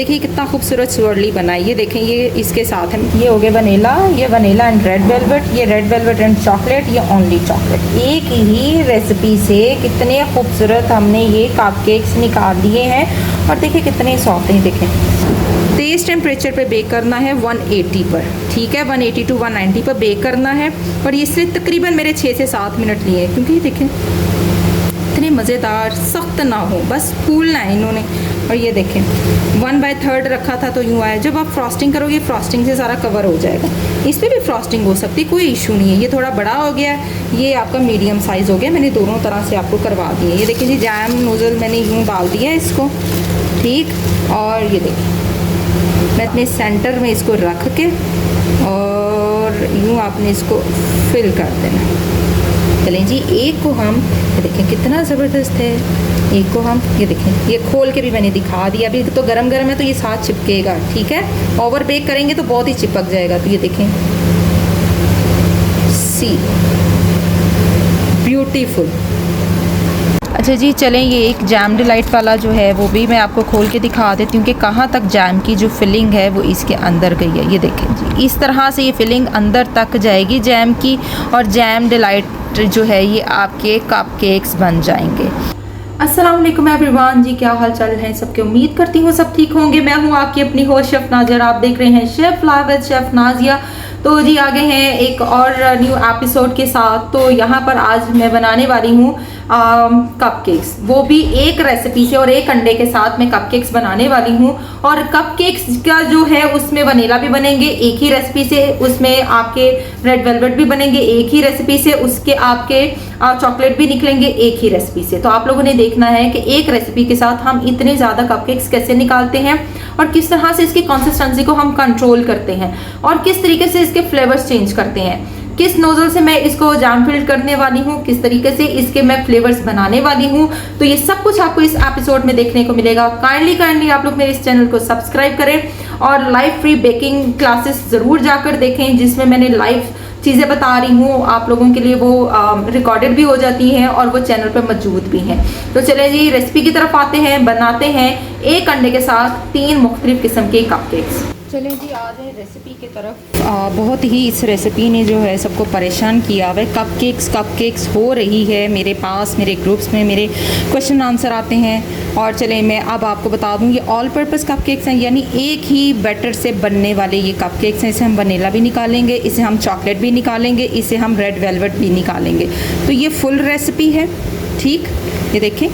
देखिए कितना खूबसूरत स्वर्ली बना है। ये देखें, ये इसके साथ है, ये हो गया वनीला, ये वनीला एंड रेड वेलवेट, ये रेड वेलवेट एंड चॉकलेट, ये ओनली चॉकलेट। एक ही रेसिपी से कितने खूबसूरत हमने ये कपकेक्स निकाल लिए हैं और देखिए कितने सॉफ्ट हैं। देखें, तेज़ टेम्परेचर पे बेक करना है 180 पर, ठीक है, 180 टू 190 पर बेक करना है। और इससे तकरीबन मेरे 6 से 7 मिनट लिए, क्योंकि ये देखें इतने मज़ेदार, सख्त ना हो, बस फूलना है इन्होंने। और ये देखें 1/3 रखा था तो यूँ आया। जब आप फ्रॉस्टिंग करोगे, फ्रॉस्टिंग से सारा कवर हो जाएगा। इस पर भी फ्रॉस्टिंग हो सकती, कोई इशू नहीं है। ये थोड़ा बड़ा हो गया, ये आपका मीडियम साइज़ हो गया। मैंने दोनों तरह से आपको करवा दिए। ये देखिए जी, जैम नोज़ल मैंने यूँ डाल दिया है इसको, ठीक। और ये देखिए मैं अपने सेंटर में इसको रख के और यूँ आपने इसको फिल कर देना। चलें जी, एक को हम, ये देखें कितना ज़बरदस्त है। एक को हम, ये देखें, ये खोल के भी मैंने दिखा दिया। अभी तो गरम गरम है तो ये साथ चिपकेगा, ठीक है। ओवर बेक करेंगे तो बहुत ही चिपक जाएगा। तो ये देखें, सी ब्यूटीफुल। अच्छा जी, चलें, ये एक जैम डिलाइट वाला जो है वो भी मैं आपको खोल के दिखा देती हूँ कि कहाँ तक जैम की जो फिलिंग है वो इसके अंदर गई है। ये देखें जी, इस तरह से ये फिलिंग अंदर तक जाएगी जैम की, और जैम डिलाइट जो है ये आपके कपकेक्स बन जाएंगे। अस्सलाम वालेकुम एवरीवन जी, क्या हाल चाल है सबके। उम्मीद करती हूँ सब ठीक होंगे। मैं हूँ आपकी अपनी होस्ट शेफ़ नाज़िया, आप देख रहे हैं chef live with chef Nazia. तो जी आगे हैं एक और न्यू एपिसोड के साथ। तो यहाँ पर आज मैं बनाने वाली हूँ कपकेक्स, वो भी एक रेसिपी से और एक अंडे के साथ मैं कपकेक्स बनाने वाली हूँ। और कपकेक्स का जो है उसमें वनीला भी बनेंगे एक ही रेसिपी से, उसमें आपके रेड वेलवेट भी बनेंगे एक ही रेसिपी से, उसके आपके चॉकलेट भी निकलेंगे एक ही रेसिपी से। तो आप लोगों ने देखना है कि एक रेसिपी के साथ हम इतने ज़्यादा कपकेक्स कैसे निकालते हैं और किस तरह से इसकी कंसिस्टेंसी को हम कंट्रोल करते हैं और किस तरीके से इसके फ्लेवर्स चेंज करते हैं, किस नोजल से मैं इसको जैम फिल्ड करने वाली हूँ, किस तरीके से इसके मैं फ्लेवर्स बनाने वाली हूँ। तो ये सब कुछ आपको इस एपिसोड में देखने को मिलेगा। काइंडली आप लोग मेरे इस चैनल को सब्सक्राइब करें और लाइव फ्री बेकिंग क्लासेस ज़रूर जाकर देखें, जिसमें मैंने लाइव चीज़ें बता रही हूँ आप लोगों के लिए। वो रिकॉर्डेड भी हो जाती हैं और वो चैनल पर मौजूद भी हैं। तो चले जी रेसिपी की तरफ आते हैं। बनाते हैं एक अंडे के साथ 3 मुख्तलिफ किस्म के कपकेक्स। चलें जी, आ जाए रेसिपी की तरफ। बहुत ही इस रेसिपी ने जो है सबको परेशान किया हुआ है। कपकेक्स हो रही है मेरे पास, मेरे ग्रुप्स में मेरे क्वेश्चन आंसर आते हैं। और चलें मैं अब आपको बता दूँ, ये ऑल पर्पस कपकेक्स हैं, यानी एक ही बैटर से बनने वाले ये कपकेक्स हैं। इसे हम वनीला भी निकालेंगे, इसे हम चॉकलेट भी निकालेंगे, इसे हम रेड वेलवेट भी निकालेंगे। तो ये फुल रेसिपी है, ठीक। ये देखें,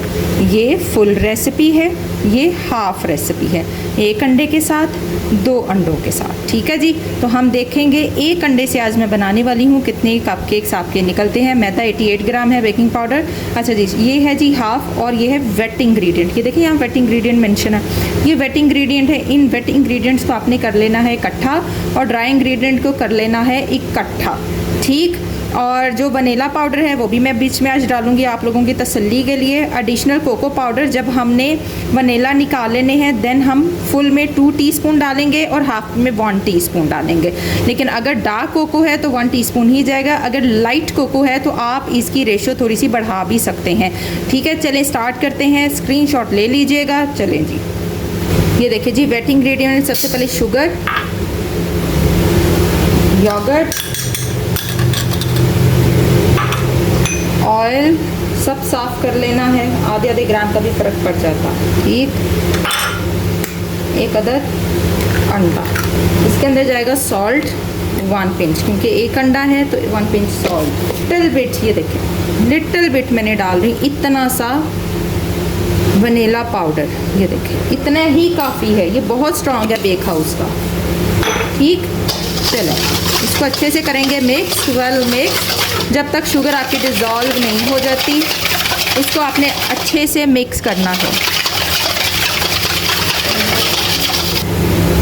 ये फुल रेसिपी है, ये हाफ रेसिपी है, एक अंडे के साथ 2 अंडों के साथ, ठीक है जी। तो हम देखेंगे एक अंडे से आज मैं बनाने वाली हूँ कितने कपकेक्स आपके निकलते हैं। मैदा 88 ग्राम है, बेकिंग पाउडर, अच्छा जी ये है जी हाफ, और ये है वेट इंग्रेडिएंट। ये देखिए यहाँ वेट इंग्रेडिएंट मेंशन है, ये वेट इंग्रेडिएंट है। इन वेट इंग्रेडिएंट्स को आपने कर लेना है इकट्ठा और ड्राई इंग्रेडिएंट को कर लेना है इकट्ठा, ठीक। और जो वनीला पाउडर है वो भी मैं बीच में आज डालूंगी आप लोगों की तसल्ली के लिए। एडिशनल कोको पाउडर जब हमने वनीला निकाल लेने हैं देन हम फुल में 2 टीस्पून डालेंगे और हाफ में 1 टीस्पून डालेंगे। लेकिन अगर डार्क कोको है तो 1 टीस्पून ही जाएगा, अगर लाइट कोको है तो आप इसकी रेशो थोड़ी सी बढ़ा भी सकते हैं, ठीक है। चलें स्टार्ट करते हैं, स्क्रीनशॉट ले लीजिएगा। चलें जी, ये देखिए जी वेट इंग्रेडिएंट। सबसे पहले शुगर, योगर्ट, ऑयल, सब साफ़ कर लेना है। आधे ग्राम का भी फ़र्क पड़ जाता, ठीक। एक अदद अंडा, इसके अंदर जाएगा सॉल्ट 1 पिंच, क्योंकि एक अंडा है तो 1 पिंच सॉल्ट। लिटिल बिट, ये देखें लिटिल बिट मैंने डाल रही, इतना सा वनीला पाउडर, ये देखें इतना ही काफ़ी है। ये बहुत स्ट्रॉन्ग है बेक हाउस का, ठीक। चलो इसको अच्छे से करेंगे मिक्स, वेल मिक्स, जब तक शुगर आपकी डिज़ोल्व नहीं हो जाती इसको आपने अच्छे से मिक्स करना है।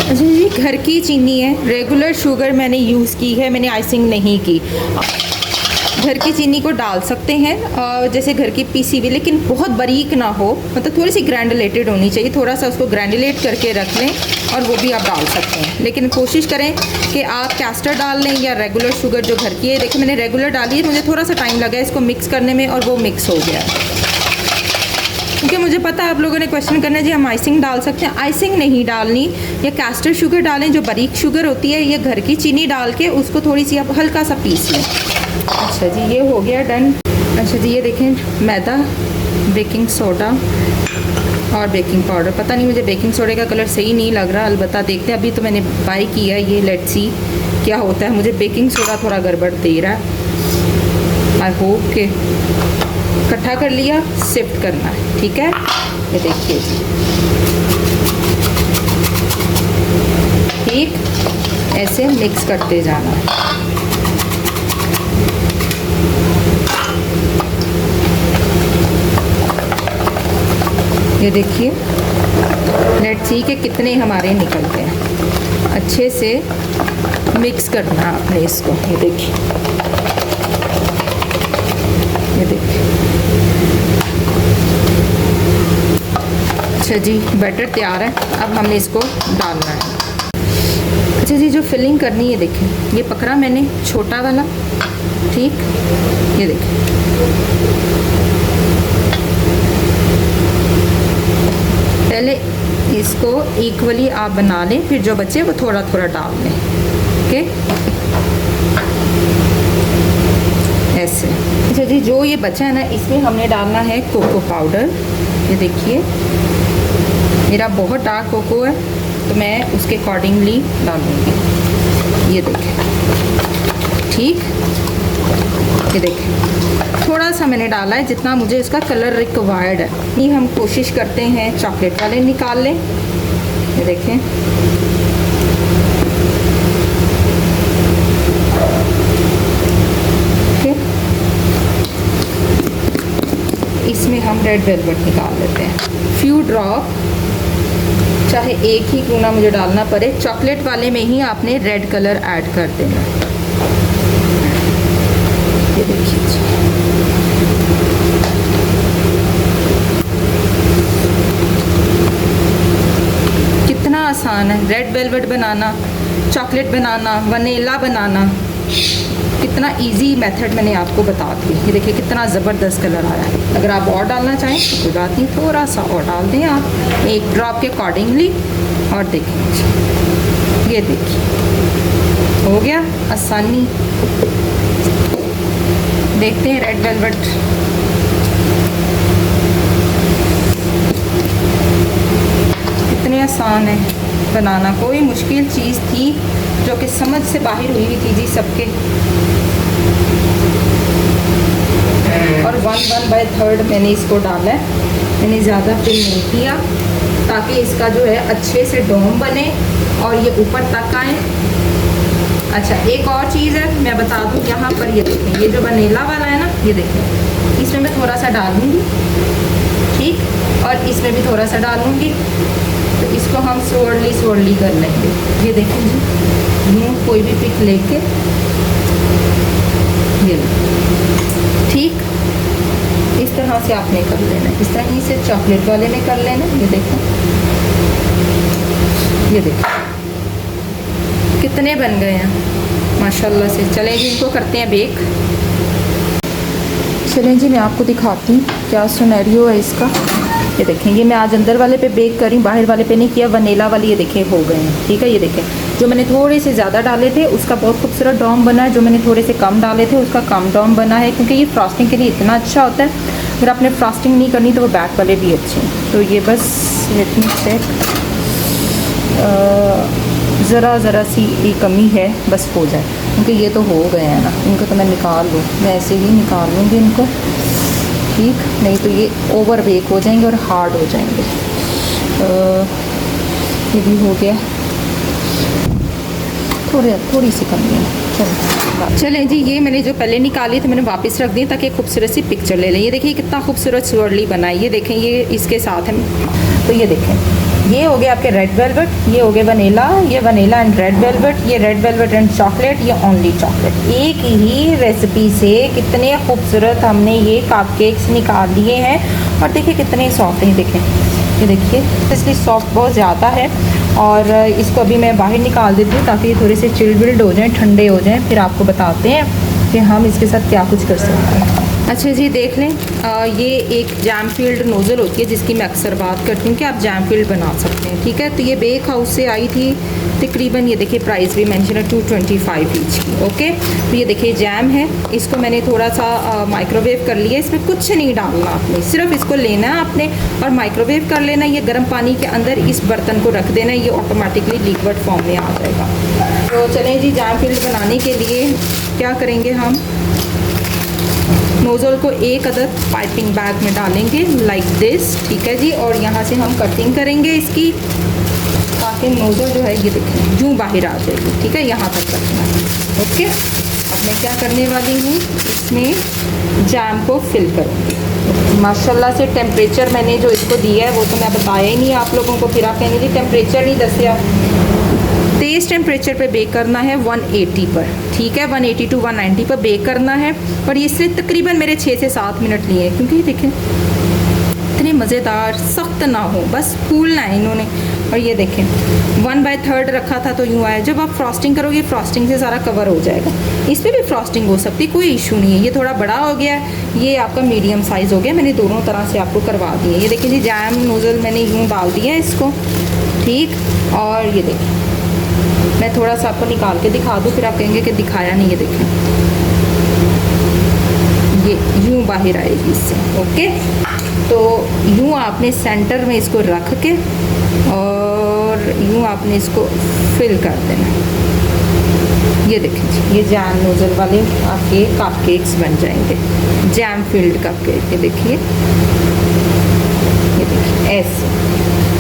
अच्छा जी, घर की चीनी है, रेगुलर शुगर मैंने यूज़ की है, मैंने आइसिंग नहीं की। घर की चीनी को डाल सकते हैं जैसे घर की पीसी हुई, लेकिन बहुत बारीक ना हो, मतलब थोड़ी सी ग्रैंडुलेटेड होनी चाहिए। थोड़ा सा उसको ग्रैंडुलेट करके रख लें और वो भी आप डाल सकते हैं, लेकिन कोशिश करें कि आप कैस्टर डाल लें या रेगुलर शुगर जो घर की है। देखिए मैंने रेगुलर डाली है, मुझे थोड़ा सा टाइम लगा इसको मिक्स करने में और वो मिक्स हो गया, क्योंकि क्योंकि मुझे पता है आप लोगों ने क्वेश्चन करना है जी हम आइसिंग डाल सकते हैं। आइसिंग नहीं डालनी, या कैस्टर शुगर डालें जो बारीक शुगर होती है, या घर की चीनी डाल के उसको थोड़ी सी आप हल्का सा पीस लें। अच्छा जी ये हो गया डन। अच्छा जी ये देखें मैदा, बेकिंग सोडा और बेकिंग पाउडर। पता नहीं मुझे बेकिंग सोडे का कलर सही नहीं लग रहा, अलबत्ता देखते हैं। अभी तो मैंने बाई किया ये, लेट्स सी क्या होता है। मुझे बेकिंग सोडा थोड़ा गड़बड़ दे रहा है। आई होप के इकट्ठा कर लिया, शिफ्ट करना है, ठीक है। ये देखिए ठीक ऐसे मिक्स करते जाना है। ये देखिए लेट्स सी के कितने हमारे निकलते हैं। अच्छे से मिक्स करना है आपने इसको। ये देखिए, ये देखिए। अच्छा जी बैटर तैयार है, अब हमने इसको डालना है। अच्छा जी जो फिलिंग करनी है देखिए, ये पकड़ा मैंने छोटा वाला, ठीक। ये देखिए पहले इसको इक्वली आप बना लें, फिर जो बचे वो थोड़ा थोड़ा डाल लें, ओके ऐसे। अच्छा जी जो ये बचा है ना, इसमें हमने डालना है कोको पाउडर। ये देखिए मेरा बहुत डार्क कोको है तो मैं उसके अकॉर्डिंगली डालूँगी। ये देखिए ठीक। ये देखिए थोड़ा सा मैंने डाला है जितना मुझे इसका कलर रिक्वायर्ड है। ये हम कोशिश करते हैं चॉकलेट वाले निकाल लें। ये देखें ठीक। इसमें हम रेड वेलवेट निकाल लेते हैं। फ्यू ड्रॉप, चाहे एक ही क्यों ना मुझे डालना पड़े, चॉकलेट वाले में ही आपने रेड कलर ऐड कर देना। ये देखिए कितना आसान है रेड वेलवेट बनाना, चॉकलेट बनाना, वनीला बनाना, कितना इजी मेथड मैंने आपको बता दी। ये देखिए कितना ज़बरदस्त कलर आया है। अगर आप और डालना चाहें तो कोई बात नहीं, थोड़ा सा और डाल दें आप, एक ड्रॉप के अकॉर्डिंगली। और देखिए ये देखिए हो गया आसानी। देखते हैं रेड वेलवेट। कितने आसान है बनाना, कोई मुश्किल चीज़ थी जो कि समझ से बाहर हुई थी जी सबके। और 1/3 मैंने इसको डाला है, मैंने ज़्यादा फिल नहीं किया ताकि इसका जो है अच्छे से डोम बने और ये ऊपर तक आए। अच्छा एक और चीज़ है मैं बता दूँ यहाँ पर, ये देखें ये जो वनीला वाला है ना, ये देखें इसमें मैं थोड़ा सा डालूँगी, ठीक, और इसमें भी थोड़ा सा डालूँगी। तो इसको हम swirly कर लेंगे। ये देखें जी यूँ कोई भी पिक लेके ये ठीक इस तरह से आपने कर लेना है। इस तरह से चॉकलेट वाले में कर लेना। ये देखें, ये देखें कितने बन गए हैं माशाल्लाह से। चलें जी इनको करते हैं बेक। चलें जी मैं आपको दिखाती हूँ क्या सिनेरियो है इसका। ये देखें ये मैं आज अंदर वाले पे बेक करी, बाहर वाले पे नहीं किया। वनीला वाले ये देखें हो गए हैं, ठीक है। ये देखें जो मैंने थोड़े से ज़्यादा डाले थे उसका बहुत खूबसूरत डोम बना है, जो मैंने थोड़े से कम डाले थे उसका कम डोम बना है, क्योंकि ये फ्रॉस्टिंग के लिए इतना अच्छा होता है। अगर आपने फ्रॉस्टिंग नहीं करनी तो वो बैक वाले भी अच्छे हैं। तो ये बस लेट मी चेक, ज़रा सी ये कमी है, बस हो जाए, क्योंकि ये तो हो गए हैं ना। इनको तो मैं निकाल लूँ, मैं ऐसे ही निकाल लूँगी इनको, ठीक, नहीं तो ये ओवर बेक हो जाएंगे और हार्ड हो जाएंगे। ये भी हो गया, थोड़ी सी कमी है। चलें जी ये मैंने जो पहले निकाली तो मैंने वापस रख दी ताकि खूबसूरत सी पिक्चर ले लें। ये देखिए कितना खूबसूरत swirly बना है। ये देखें ये इसके साथ है, तो ये देखें ये हो गया आपके रेड वेलवेट, ये हो गया वनीला, ये वनीला एंड रेड वेलवेट, ये रेड वेलवेट एंड चॉकलेट, ये ओनली चॉकलेट। एक ही रेसिपी से कितने खूबसूरत हमने ये कप केक्स निकाल लिए हैं। और देखिए कितने सॉफ्ट हैं, देखें ये देखिए, इसलिए सॉफ्ट बहुत ज़्यादा है। और इसको अभी मैं बाहर निकाल देती हूँ ताकि ये थोड़े से चिल्ड विल्ड हो जाएँ, ठंडे हो जाएँ, फिर आपको बताते हैं कि हम इसके साथ क्या कुछ कर सकते हैं। अच्छा जी देख लें, ये एक जैम फील्ड नोज़ल होती है जिसकी मैं अक्सर बात करती हूँ कि आप जैम फील्ड बना सकते हैं, ठीक है। तो ये बेक हाउस से आई थी तकरीबन, ये देखिए प्राइस भी मेंशन है 225 ईच की, ओके। तो ये देखिए जैम है, इसको मैंने थोड़ा सा माइक्रोवेव कर लिया। इसमें कुछ नहीं डालना आपने, सिर्फ इसको लेना है आपने और माइक्रोवेव कर लेना। ये गर्म पानी के अंदर इस बर्तन को रख देना, ये ऑटोमेटिकली लिक्विड फॉर्म में आ जाएगा। तो चलें जी, जैम फील्ड बनाने के लिए क्या करेंगे, हम नोज़ल को एक अदद पाइपिंग बैग में डालेंगे लाइक दिस, ठीक है जी। और यहाँ से हम कटिंग करेंगे इसकी, ताकि नोज़ल जो है ये देखें यूँ बाहर आ जाएगी, ठीक है। यहाँ तक रखना है, ओके। अब मैं क्या करने वाली हूँ, इसमें जैम को फिल करूँगी। माशाल्लाह से टेम्परेचर मैंने जो इसको दिया है वो तो मैं बताया ही नहीं आप लोगों को, फिर आप कहेंगे जी टेम्परेचर नहीं दसिया। तेज़ टेम्परेचर पे बेक करना है 180 पर, ठीक है। 180 टू 190 पर बेक करना है। और इससे तकरीबन मेरे 6 से 7 मिनट लिए, क्योंकि देखें इतने मज़ेदार, सख्त ना हो, बस फूलना है इन्होंने। और ये देखें 1/3 रखा था तो यूँ आया। जब आप फ्रॉस्टिंग करोगे, फ्रॉस्टिंग से सारा कवर हो जाएगा। इस पर भी फ्रॉस्टिंग हो सकती, कोई इशू नहीं है। ये थोड़ा बड़ा हो गया, ये आपका मीडियम साइज़ हो गया। मैंने दोनों तरह से आपको करवा दिए। ये देखिए जी जैम नोज़ल मैंने यूँ डाल दिया है इसको, ठीक। और ये देखिए मैं थोड़ा सा आपको निकाल के दिखा दूँ, फिर आप कहेंगे कि दिखाया नहीं। ये देखें ये यूँ बाहर आएगी इससे, ओके। तो यूँ आपने सेंटर में इसको रख के और यूँ आपने इसको फिल कर देना। ये देखें जी, ये जैम नोज़ल वाले आपके कप केक्स बन जाएंगे, जैम फील्ड कप केक। ये देखिए ऐसे,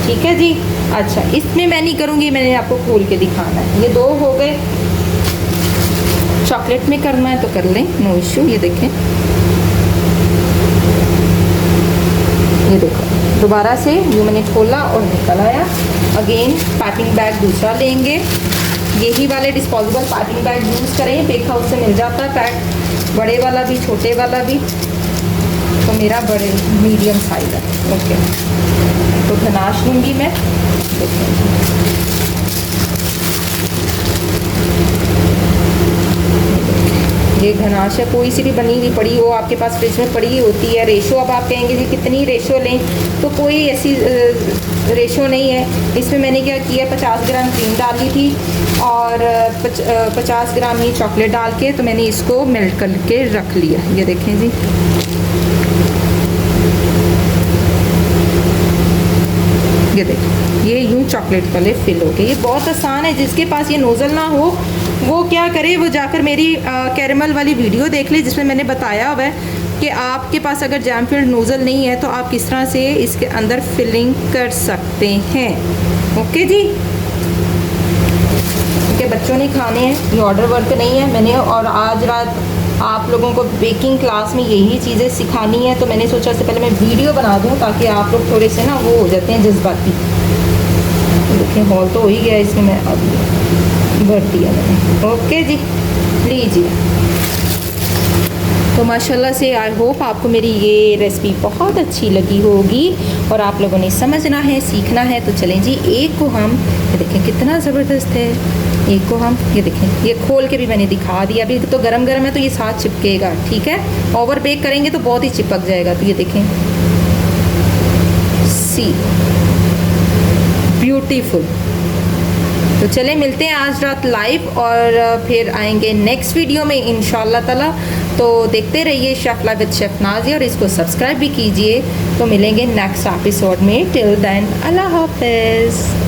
ठीक है जी। अच्छा, इसमें मैं नहीं करूँगी, मैंने आपको खोल के दिखाना है। ये 2 हो गए। चॉकलेट में करना है तो कर लें, नो इशू। ये देखें, ये देखो दोबारा से यूँ मैंने खोला और निकल आया। अगेन पाइपिंग बैग दूसरा लेंगे, यही वाले डिस्पोजेबल पाइपिंग बैग यूज़ करें, बेक हाउस से मिल जाता है पैक, बड़े वाला भी छोटे वाला भी। तो मेरा बड़े मीडियम साइज़ है, ओके। तो गनाश लूँगी मैं, ये गनाश है, कोई सी भी बनी हुई पड़ी हो आपके पास, फ्रिज में पड़ी होती है। रेशो अब आप कहेंगे जी कितनी रेशो लें, तो कोई ऐसी रेशो नहीं है। इसमें मैंने क्या किया, 50 ग्राम क्रीम डाली थी और 50 ग्राम ही चॉकलेट डाल के तो मैंने इसको मेल्ट करके रख लिया। ये देखें जी, ये देखिए ये यूँ चॉकलेट वाले फिल हो गए। ये बहुत आसान है, जिसके पास ये नोज़ल ना हो वो क्या करे, वो जाकर मेरी कैरेमल वाली वीडियो देख ले, जिसमें मैंने बताया हुआ है कि आपके पास अगर जैम फील्ड नोज़ल नहीं है तो आप किस तरह से इसके अंदर फिलिंग कर सकते हैं, ओके जी। क्योंकि बच्चों ने खाने हैं, ये ऑर्डर वर्क नहीं है मैंने। और आज रात आप लोगों को बेकिंग क्लास में यही चीज़ें सिखानी है, तो मैंने सोचा इससे पहले मैं वीडियो बना दूं ताकि आप लोग थोड़े से ना वो हो जाते हैं जज्बाती। देखिए हॉल तो हो ही गया, इसमें मैं अब भर दिया मैंने, ओके जी। लीजिए, तो माशाल्लाह से आई होप आपको मेरी ये रेसिपी बहुत अच्छी लगी होगी और आप लोगों ने समझना है, सीखना है। तो चलें जी, एक को हम देखें कितना ज़बरदस्त है, एक को हम ये देखें, ये खोल के भी मैंने दिखा दिया। अभी तो गरम गरम है तो ये साथ चिपकेगा, ठीक है। ओवर बेक करेंगे तो बहुत ही चिपक जाएगा। तो ये देखें, सी ब्यूटीफुल। तो चलें मिलते हैं आज रात लाइव और फिर आएंगे नेक्स्ट वीडियो में इंशाल्लाह ताला। तो देखते रहिए chef live with chef Nazia और इसको सब्सक्राइब भी कीजिए। तो मिलेंगे नेक्स्ट एपिसोड में। टिल देन अल्लाह हाफ़िज़।